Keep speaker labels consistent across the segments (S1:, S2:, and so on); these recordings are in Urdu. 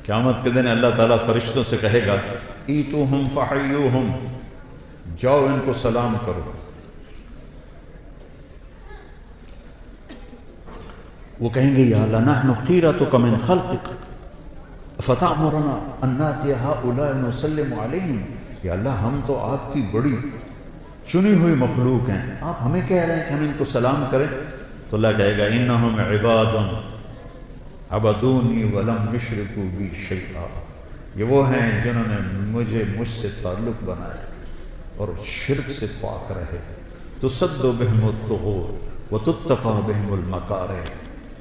S1: قیامت کے دن اللہ تعالیٰ فرشتوں سے کہے گا ایتوہم فحیوہم، جاؤ ان کو سلام کرو۔ وہ کہیں گے یا لنحن خیرتک من خلقک فتأمرنا ان نأتی ہؤلاء نسلم علیہم، یا اللہ ہم تو آپ کی بڑی چنی ہوئی مخلوق ہیں، آپ ہمیں کہہ رہے ہیں کہ ہم ان کو سلام کریں؟ تو اللہ کہے گا انہم عباد عبدونی ولم یشرکوا بی شیئا، یہ وہ ہیں جنہوں نے مجھ سے تعلق بنایا اور شرک سے پاک رہے۔ تسد بہم الثغور وتتقى بہم المکارہ،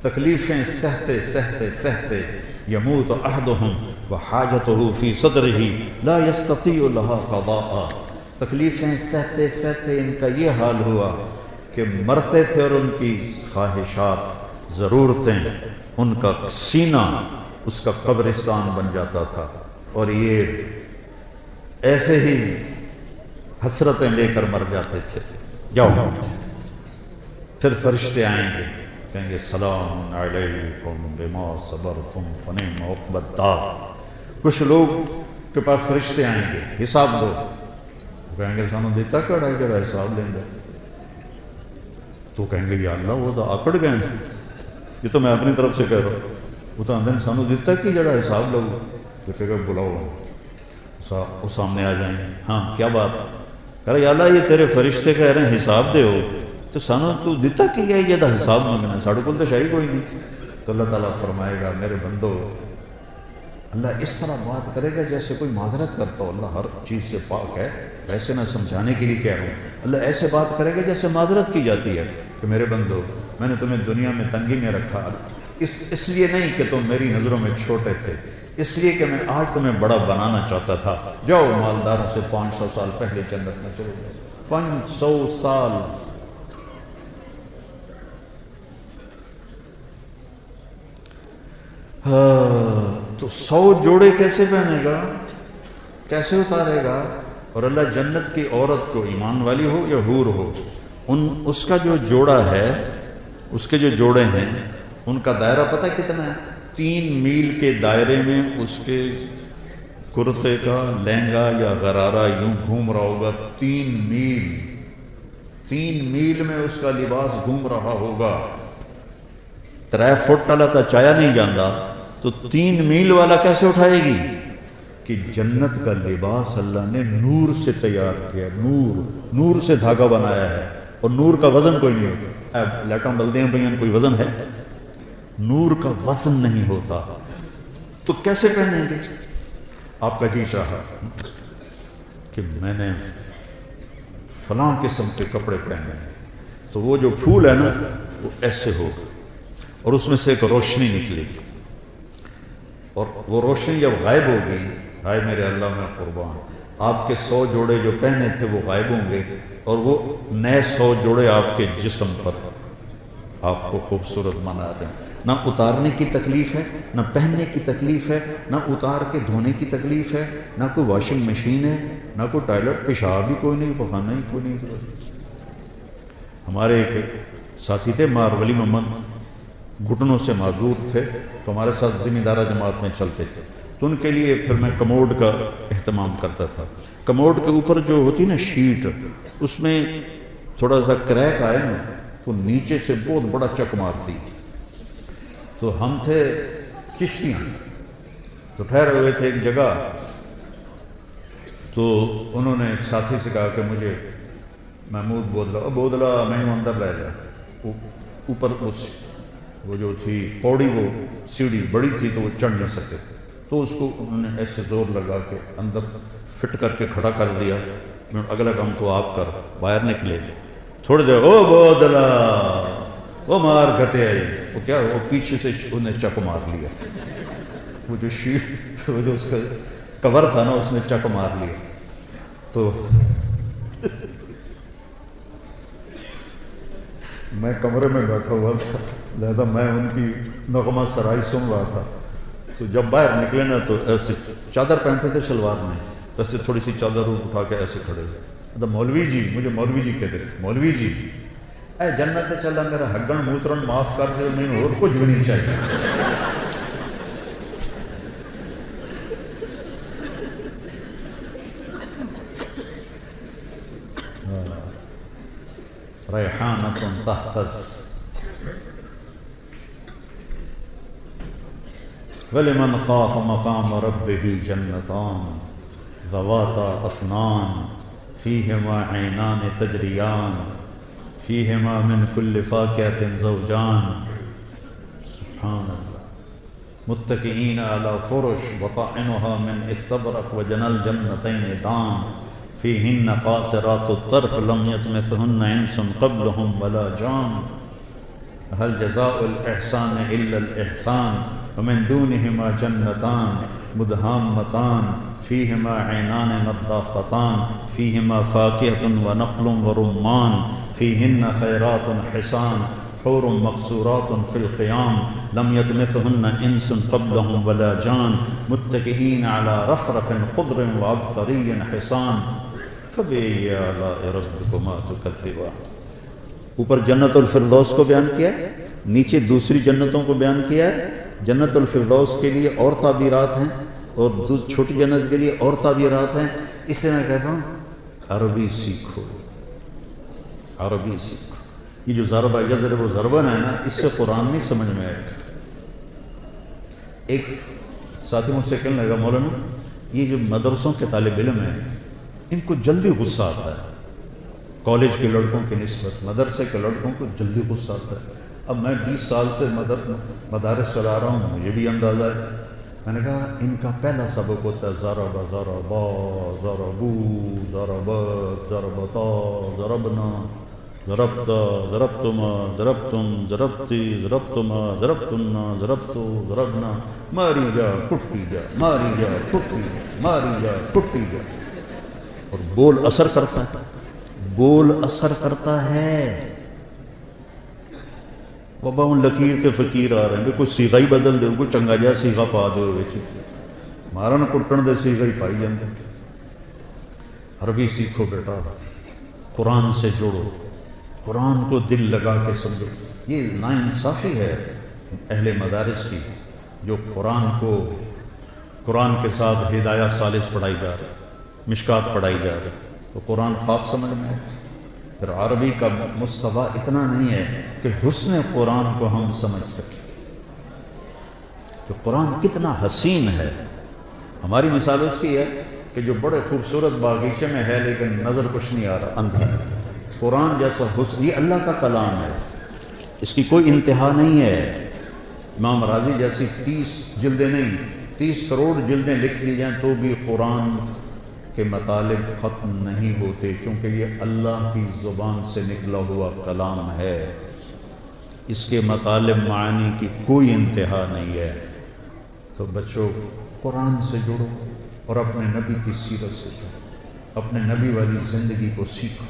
S1: تکلیفیں سہتے سہتے سہتے یموت احدہم وحاجتہ فی صدرہ لا یستطیع لہا قضاء، تکلیفیں سہتے سہتے ان کا یہ حال ہوا کہ مرتے تھے اور ان کی خواہشات ضرورتیں، ان کا سینہ اس کا قبرستان بن جاتا تھا، اور یہ ایسے ہی حسرتیں لے کر مر جاتے تھے۔ جاؤ، پھر فرشتے آئیں گے، کہیں گے سلام علیکم بما صبرتم فنعم عقبی الدار۔ کچھ لوگ کے پاس فرشتے آئیں گے، حساب دو، کہیں گے سانو دیتا کڑا ہے جڑا حساب لیں گے، تو کہیں گے یا اللہ وہ تو آکڑ گئے ہیں، یہ تو میں اپنی طرف سے کہہ رہا ہوں، وہ تو اندر سانو دیتا کہ جڑا حساب لو، تو کہے گا بلاؤ، وہ سامنے آ جائیں، ہاں کیا بات ہے؟ کہہ رہا یا اللہ یہ تیرے فرشتے کہہ رہے ہیں حساب دے ہو، تو سانو تو دیتا کہ یہ جڑا حساب مانگنا، ساڑھے کول تو شاہی کوئی نہیں۔ تو اللہ تعالیٰ فرمائے گا میرے بندو، اللہ اس طرح بات کرے گا جیسے کوئی معذرت کرتا ہو، اللہ ہر چیز سے پاک ہے، ویسے میں سمجھانے کے لیے کہہ رہا ہوں، اللہ ایسے بات کرے گا جیسے معذرت کی جاتی ہے کہ میرے بندو میں نے تمہیں دنیا میں تنگی میں رکھا، اس لیے نہیں کہ تم میری نظروں میں چھوٹے تھے، اس لیے کہ میں آج تمہیں بڑا بنانا چاہتا تھا، جاؤ مالداروں سے 500 سال پہلے جنت میں چلے جاؤ، 500 سال۔ تو 100 جوڑے کیسے پہنے گا، کیسے اتارے گا؟ اور اللہ جنت کی عورت کو، ایمان والی ہو یا حور ہو، اس کا جو جوڑا ہے، اس کے جو جوڑے ہیں ان کا دائرہ پتہ کتنا ہے؟ 3 میل کے دائرے میں اس کے کرتے کا لہنگا یا غرارہ یوں گھوم رہا ہوگا، 3 میل میں اس کا لباس گھوم رہا ہوگا۔ 3 فٹ والا تو چایا نہیں جاندہ، تو 3 میل والا کیسے اٹھائے گی؟ کہ جنت کا لباس اللہ نے نور سے تیار کیا، نور سے دھاگا بنایا ہے، اور نور کا وزن کوئی نہیں ہوتا۔ اب لیٹاں بلدے ہیں بھائیان، کوئی وزن ہے؟ نور کا وزن نہیں ہوتا، تو کیسے پہنیں گے؟ آپ کا جی چاہا کہ میں نے فلاں قسم کے کپڑے پہنے ہیں، تو وہ جو پھول ہے نا وہ ایسے ہوگا، اور اس میں سے ایک روشنی نکلے گی، اور وہ روشنی جب غائب ہوگی، ہائے میرے اللہ میں قربان، آپ کے 100 جوڑے جو پہنے تھے وہ غائب ہوں گے، اور وہ نئے 100 جوڑے آپ کے جسم پر آپ کو خوبصورت بنا دیں۔ نہ اتارنے کی تکلیف ہے، نہ پہننے کی تکلیف ہے، نہ اتار کے دھونے کی تکلیف ہے، نہ کوئی واشنگ مشین ہے، نہ کوئی ٹوائلٹ، پیشاب بھی کوئی نہیں، پخانہ ہی کوئی نہیں۔ ہمارے ایک ساتھی تھے مار ولی محمد، گھٹنوں سے معذور تھے، تو ہمارے ساتھ ذمہ دارہ جماعت میں چلتے تھے، تو ان کے لیے پھر میں کموڈ کا اہتمام کرتا تھا۔ کموڈ کے اوپر جو ہوتی نا شیٹ، اس میں تھوڑا سا کریک آئے نا تو نیچے سے بہت بڑا چک مارتی، تو ہم تھے چشتیاں، تو ٹھہرے ہوئے تھے ایک جگہ، تو انہوں نے ایک ساتھی سے کہا کہ مجھے محمود بودلا میں اندر رہ جا، اوپر اس وہ جو تھی پوڑی، وہ سیڑھی بڑی تھی تو وہ چڑھ نہیں سکتے، تو اس کو انہوں نے ایسے زور لگا کے اندر فٹ کر کے کھڑا کر دیا۔ اگلا کام تو آپ کر، باہر نکلے، تھوڑی دیر او بودلا وہ مار گتے آئی، وہ کیا، وہ پیچھے سے انہیں چک مار لیا، وہ جو شیٹ، وہ جو اس کا کور تھا نا اس نے چک مار لیا۔ تو میں کمرے میں بیٹھا ہوا تھا، لہذا میں ان کی نغمہ سرائی سن رہا تھا، تو جب باہر نکلے نا تو ایسے چادر پہنتے تھے شلوار میں، ایسے تھوڑی سی چادر اٹھا کے ایسے کھڑے تھے، مولوی جی، مجھے مولوی جی کہتے تھے، مولوی جی اے جنت چلا میرا ہگن موترن معاف کر دے، میں اور کچھ بھی نہیں چاہیے۔ ریحانۃ تہتز ولمن خاف مقام ربه جنتان ذواتا افنان فیہما عینان تجریان فیہما من کل فاکہۃ زوجان سبحان اللہ متکئین علی فرش بطائنها من استبرق وجنى الجنتین دان فیہن قاصرات الطرف لم یطمثہن انس قبلہم ولا جان هل جزاء الاحسان الا الاحسان ومن دونهما جنتان مدهامتان فيهما عينان نضاختان فيهما فاكهة ونخل ورمان فيهن خيرات حسان حور مقصورات في الخيام لم يطمثهن انس قبلهم ولا جان متكئين على رفرف خضر وعبقري حسان فبأي آلاء ربكما تكذبان. اوپر جنت الفردوس کو بیان کیا ہے، نیچے دوسری جنتوں کو بیان کیا ہے. جنت الفردوس کے لیے اور تعبیرات ہیں اور چھوٹی جنت کے لیے اور تعبیرات ہیں. اس لیے میں کہتا ہوں عربی سیکھو، عربی سیکھو. یہ جو ضربہ یضرب و ضربن ہے نا، اس سے قرآن نہیں سمجھ میں آئے گا. ایک ساتھی مجھ سے کہنے لگا مولانا یہ جو مدرسوں کے طالب علم ہیں ان کو جلدی غصہ آتا ہے، کالج کے لڑکوں کی نسبت مدرسے کے لڑکوں کو جلدی غصہ آتا ہے. اب میں 20 سال سے مدارس چلا رہا ہوں، مجھے بھی اندازہ ہے. میں نے کہا ان کا پہلا سبق ہوتا ہے ضرب ضربا ضربو ضربت ضربتا ضربنا ضربت ضربتما ضربتم ضربتی ضربتما ضربتنا ضربتو ضربنا ماری جا ٹوٹی جا ماری جا ٹوٹی جا ماری جا ٹوٹی جا. اور بول اثر کرتا ہے، بول اثر کرتا ہے. بابا ان لکیر کے فقیر آ رہے ہیں کوئی سیغا ہی بدل دے، کوئی چنگا جہا سیغا پا دے مارن کٹن دے سیغا ہی پائی جاندے. عربی سیکھو بیٹا، قرآن سے جوڑو، قرآن کو دل لگا کے سمجھو. یہ ناانصافی ہے اہل مدارس کی جو قرآن کے ساتھ ہدایہ ثالث پڑھائی جا رہی، مشکات پڑھائی جا رہی، تو قرآن خواب سمجھ میں ہے. پھر عربی کا مستویٰ اتنا نہیں ہے کہ حسن قرآن کو ہم سمجھ سکیں کہ قرآن کتنا حسین ہے. ہماری مثال اس کی ہے کہ جو بڑے خوبصورت باغیچے میں ہے لیکن نظر کچھ نہیں آ رہا، اندھا ہے. قرآن جیسا حسن یہ اللہ کا کلام ہے، اس کی کوئی انتہا نہیں ہے. امام راضی جیسی 30 جلدیں نہیں 30 کروڑ جلدیں لکھ دی جائیں تو بھی قرآن کے مطالب ختم نہیں ہوتے، چونکہ یہ اللہ کی زبان سے نکلا ہوا کلام ہے. اس کے مطالب معانی کی کوئی انتہا نہیں ہے. تو بچوں قرآن سے جڑو اور اپنے نبی کی سیرت سے جڑو، اپنے نبی والی زندگی کو سیکھو.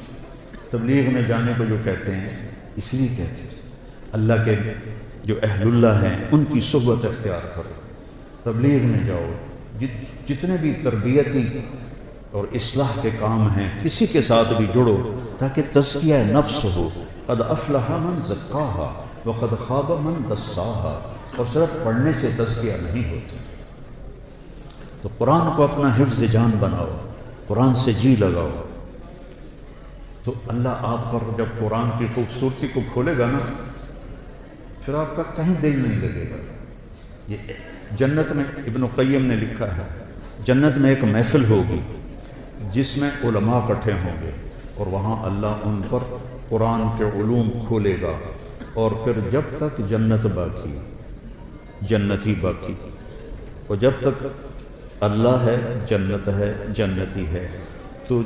S1: تبلیغ میں جانے کو جو کہتے ہیں اس لیے کہتے ہیں اللہ کے جو اہل اللہ ہیں ان کی صحبت اختیار کرو، تبلیغ میں جاؤ. جتنے بھی تربیتی اور اصلاح کے کام ہیں کسی کے ساتھ بھی جڑو تاکہ تزکیہ نفس ہو. قد افلح من زکاہا وقد خاب من دساہا. اور صرف پڑھنے سے تزکیہ نہیں ہوتا. تو قرآن کو اپنا حفظ جان بناؤ، قرآن سے جی لگاؤ، تو اللہ آپ پر جب قرآن کی خوبصورتی کو کھولے گا نا پھر آپ کا کہیں دل نہیں لگے گا. یہ جنت میں ابن قیم نے لکھا ہے جنت میں ایک محفل ہوگی جس میں علماء اکٹھے ہوں گے اور وہاں اللہ ان پر قرآن کے علوم کھولے گا. اور پھر جب تک جنت باقی، جنت ہی باقی، اور جب تک اللہ ہے جنت ہے جنتی ہے. تو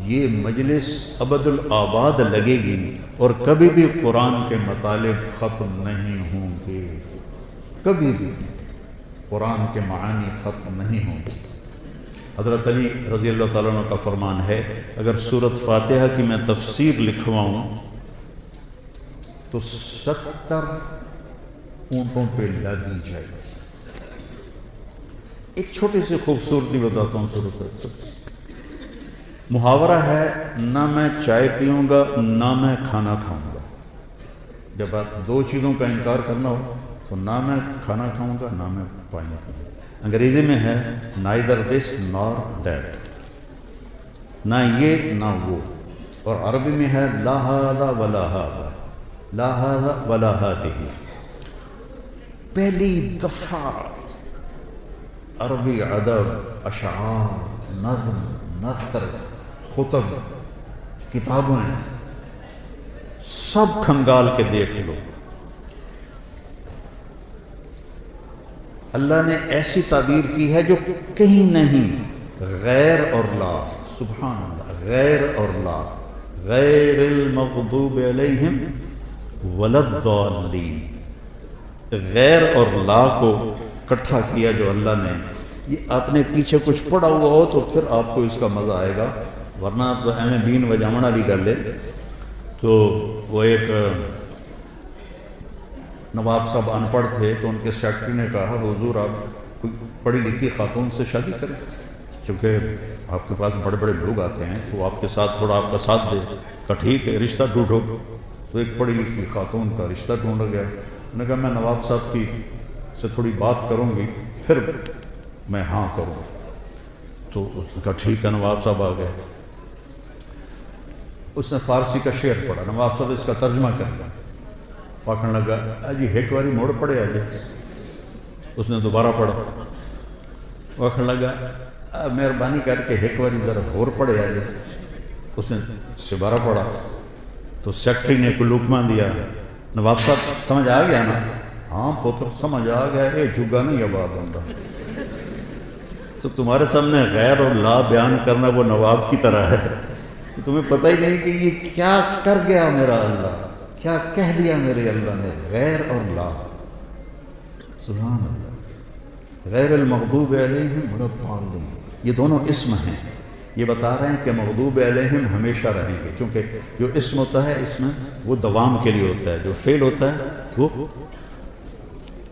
S1: یہ مجلس ابد الآباد لگے گی اور کبھی بھی قرآن کے مطالب ختم نہیں ہوں گے، کبھی بھی قرآن کے معانی ختم نہیں ہوں گے. حضرت علی رضی اللہ تعالیٰ عنہ کا فرمان ہے اگر سورۃ فاتحہ کی میں تفسیر لکھواؤں تو 70 اونٹوں پہ لادی جائے. ایک چھوٹی سی خوبصورتی بتاتا ہوں. سورۃ محاورہ ہے نہ میں چائے پیوں گا نہ میں کھانا کھاؤں گا. جب آپ 2 چیزوں کا انکار کرنا ہو تو نہ میں کھانا کھاؤں گا نہ میں پانی پیوں گا. انگریزی میں ہے neither this nor that، نہ یہ نہ وہ. اور عربی میں ہے لا ھذا ولا ھذا، لا ھذا ولا ھذہ۔ پہلی دفعہ عربی ادب، اشعار، نظم، نثر، خطب، کتابیں سب کھنگال کے دیکھ لو۔ اللہ نے ایسی تعبیر کی ہے جو کہیں نہیں، غیر اور لا، سبحان اللہ، غیر اور لا، غیر المغضوب علیہم ولا الضالین، غیر اور لا کو اکٹھا کیا جو اللہ نے۔ یہ آپ نے پیچھے کچھ پڑھا ہوا ہو تو پھر آپ کو اس کا مزہ آئے گا، ورنہ تو ایم دین و جامن والی گل ہے۔ تو وہ ایک نواب صاحب ان پڑھ تھے، تو ان کے سیکرٹری نے کہا حضور آپ کوئی پڑھی لکھی خاتون سے شادی کریں، چونکہ آپ کے پاس بڑے بڑے لوگ آتے ہیں تو آپ کے ساتھ تھوڑا آپ کا ساتھ دے۔ کہا ٹھیک ہے، رشتہ ڈھونڈو۔ تو ایک پڑھی لکھی خاتون کا رشتہ ڈھونڈا گیا۔ انہوں نے کہا میں نواب صاحب کی سے تھوڑی بات کروں گی پھر میں ہاں کروں۔ تو اس نے کہا ٹھیک ہے، نواب صاحب آ گئے۔ اس نے فارسی کا شعر پڑھا، نواب صاحب اس کا ترجمہ کر لیا۔ آخر لگا جی ایک باری موڑ پڑے آ جائے۔ اس نے دوبارہ پڑھا۔ آخر لگا مہربانی کر کے ایک باری ذرا اور پڑھے آ جائے۔ اس نے دوبارہ پڑھا تو سیکرٹری نے کوئی لقمہ دیا۔ نواب صاحب سمجھ آ گیا نا؟ ہاں پتر سمجھ آ گیا، یہ جگہ نہیں آباد ہوتا۔ تو تمہارے سامنے غیر اور لا بیان کرنا وہ نواب کی طرح ہے، تمہیں پتہ ہی نہیں کہ یہ کیا کر گیا میرا اللہ، کیا کہہ دیا میرے اللہ نے، غیر اور لا۔ سبحان اللہ، غیر المغضوب علیہم ولا الضالین، یہ دونوں اسم ہیں۔ یہ بتا رہے ہیں کہ مغضوب علیہم ہمیشہ رہیں گے، چونکہ جو اسم ہوتا ہے اس میں وہ دوام کے لیے ہوتا ہے، جو فعل ہوتا ہے وہ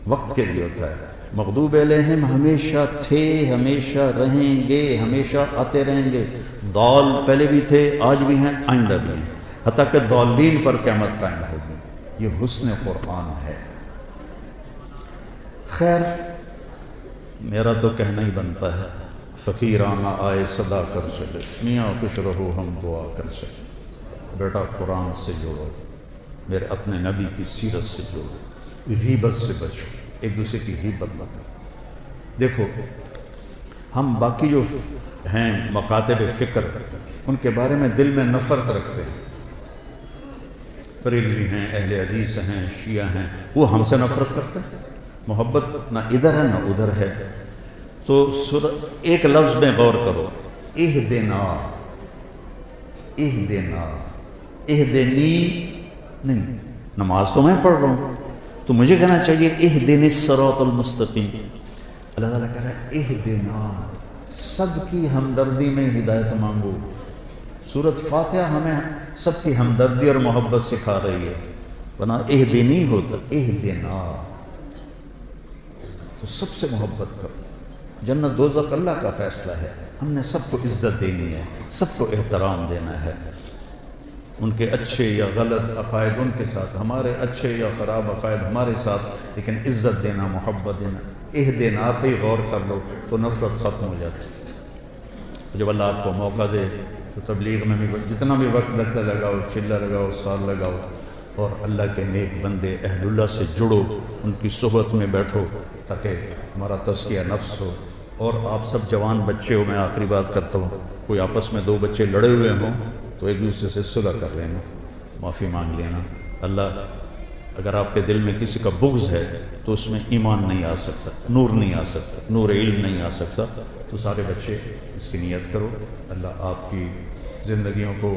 S1: وقت کے لیے ہوتا ہے۔ مغضوب علیہم ہمیشہ تھے، ہمیشہ رہیں گے، ہمیشہ آتے رہیں گے۔ ضال پہلے بھی تھے، آج بھی ہیں، آئندہ بھی ہیں، حتیٰ کہ ضالین پر قیامت قائم ہوگی۔ یہ حسن قرآن ہے۔ خیر میرا تو کہنا ہی بنتا ہے، فقیرانہ آئے صدا کر چلے، میاں خوش رہو ہم دعا کر چلے۔ بیٹا قرآن سے جوڑو، میرے اپنے نبی کی سیرت سے جوڑو، غیبت سے بچو، ایک دوسرے کی غیبت نہ کرو۔ دیکھو ہم باقی جو ہیں مکاتب فکر ان کے بارے میں دل میں نفرت رکھتے ہیں، بریلوی ہیں، اہل حدیث ہیں، شیعہ ہیں، وہ ہم سے نفرت کرتے ہیں۔ محبت نہ ادھر ہے نہ ادھر ہے۔ تو ایک لفظ میں غور کرو، اہدنا، اہدنا، اہدنی نہیں، نماز تو میں پڑھ رہا ہوں تو مجھے کہنا چاہیے اہدنا الصراط المستقیم۔ اللہ تعالیٰ کہہ رہا ہے اہدنا، سب کی ہمدردی میں ہدایت مانگو۔ سورۃ فاتحہ ہمیں سب کی ہمدردی اور محبت سکھا رہی ہے، ورنہ اہدنی ہوتا اہدنا، تو سب سے محبت کرو۔ جنت دوزخ اللہ کا فیصلہ ہے، ہم نے سب کو عزت دینی ہے، سب کو احترام دینا ہے۔ ان کے اچھے یا غلط عقائد ان کے ساتھ، ہمارے اچھے یا خراب عقائد ہمارے ساتھ، لیکن عزت دینا، محبت دینا۔ اہدنا پہ غور کر لو تو نفرت ختم ہو جاتی ہے۔ جب اللہ آپ کو موقع دے تو تبلیغ میں بھی جتنا بھی وقت لگتا لگاؤ، چلہ لگاؤ، سال لگاؤ، اور اللہ کے نیک بندے اہل اللہ سے جڑو، ان کی صحبت میں بیٹھو تاکہ ہمارا تزکیہ نفس ہو۔ اور آپ سب جوان بچے ہو، میں آخری بات کرتا ہوں، کوئی آپس میں دو بچے لڑے ہوئے ہوں تو ایک دوسرے سے صلح کر لینا، معافی مانگ لینا۔ اللہ اگر آپ کے دل میں کسی کا بغض ہے تو اس میں ایمان نہیں آ سکتا، نور نہیں آ سکتا، نور علم نہیں آ سکتا۔ تو سارے بچے اس کی نیت کرو، اللہ آپ کی زندگیوں کو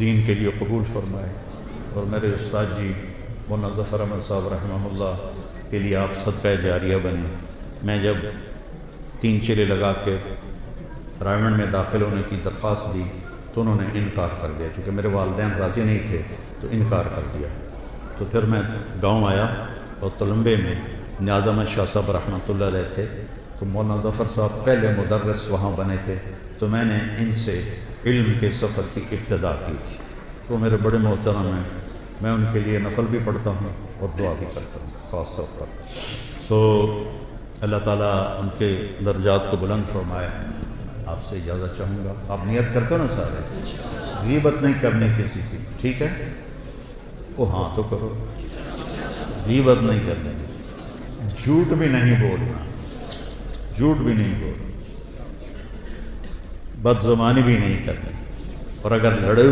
S1: دین کے لیے قبول فرمائے، اور میرے استاد جی مولانا ظفر احمد صاحب رحمہ اللہ کے لیے آپ صدقہ جاریہ بنیں۔ میں جب 3 چلے لگا کے رائمنڈ میں داخل ہونے کی درخواست دی تو انہوں نے انکار کر دیا، چونکہ میرے والدین راضی نہیں تھے تو انکار کر دیا۔ تو پھر میں گاؤں آیا اور تلمبے میں نیاز احمد شاہ صاحب رحمۃ اللہ علیہ تھے، تو مولانا ظفر صاحب پہلے مدرس وہاں بنے تھے، تو میں نے ان سے علم کے سفر کی ابتدا کی تھی۔ وہ میرے بڑے محترم ہیں، میں ان کے لیے نفل بھی پڑھتا ہوں اور دعا بھی کرتا ہوں خاص طور پر۔ تو اللہ تعالیٰ ان کے درجات کو بلند فرمائے۔ آپ سے اجازت چاہوں گا. آپ نیت کرتے ہو نا سارے, غیبت نہیں کرنی کسی کی, ٹھیک ہے؟ وہ ہاں تو کرو. غیبت نہیں کرنی, جھوٹ بھی نہیں بولنا, جھوٹ بھی نہیں بولنا, بد زبانی بھی نہیں کرنی, اور اگر لڑے